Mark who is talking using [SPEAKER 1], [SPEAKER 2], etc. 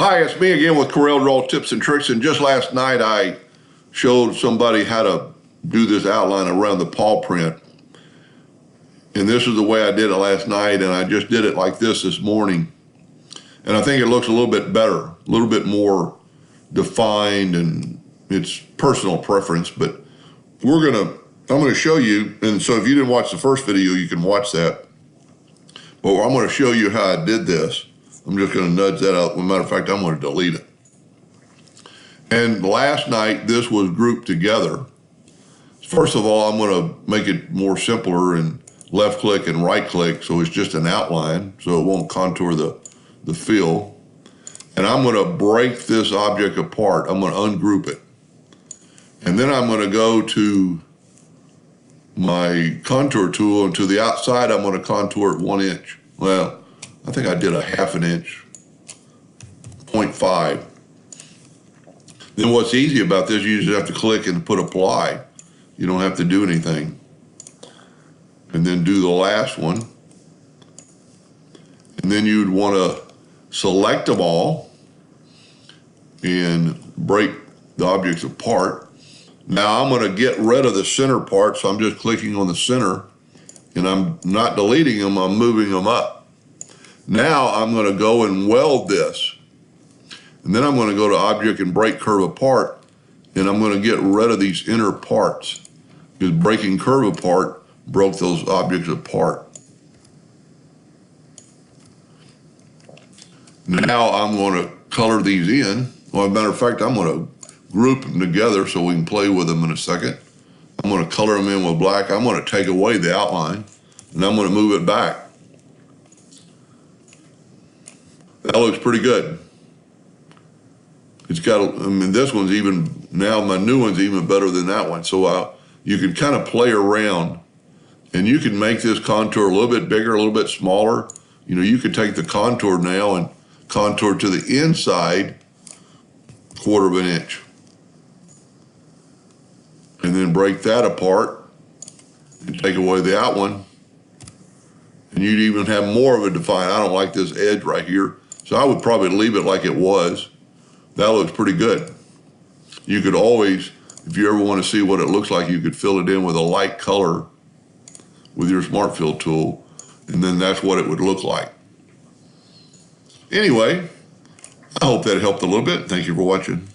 [SPEAKER 1] Hi, it's me again with Corel Draw Tips and Tricks, and just last night I showed somebody how to do this outline around the paw print. And this is the way I did it last night, and I just did it like this morning. And I think it looks a little bit better, a little bit more defined, and it's personal preference, but I'm gonna show you, and so if you didn't watch the first video, you can watch that. But I'm gonna show you how I did this. I'm just gonna nudge that out. As a matter of fact, I'm gonna delete it. And last night, this was grouped together. First of all, I'm gonna make it more simpler and left click and right click, so it's just an outline, so it won't contour the fill. And I'm gonna break this object apart. I'm gonna ungroup it. And then I'm gonna go to my contour tool, and to the outside, I'm gonna contour it 1 inch. Well, I think I did a 1/2 inch, 0.5. Then what's easy about this, you just have to click and put apply. You don't have to do anything. And then do the last one. And then you'd want to select them all and break the objects apart. Now I'm going to get rid of the center part, so I'm just clicking on the center, and I'm not deleting them, I'm moving them up. Now I'm going to go and weld this. And then I'm going to go to Object and Break Curve Apart, and I'm going to get rid of these inner parts, because breaking curve apart broke those objects apart. Now I'm going to color these in. Well, as a matter of fact, I'm going to group them together so we can play with them in a second. I'm going to color them in with black. I'm going to take away the outline, and I'm going to move it back. That looks pretty good. It's got, I mean, this one's even, now my new one's even better than that one. So you can kind of play around, and you can make this contour a little bit bigger, a little bit smaller. You know, you could take the contour now and contour to the inside 1/4 inch. And then break that apart and take away the out one. And you'd even have more of a define. I don't like this edge right here, so I would probably leave it like it was. That looks pretty good. You could always, if you ever want to see what it looks like, you could fill it in with a light color with your Smart Fill tool, and then that's what it would look like. Anyway, I hope that helped a little bit. Thank you for watching.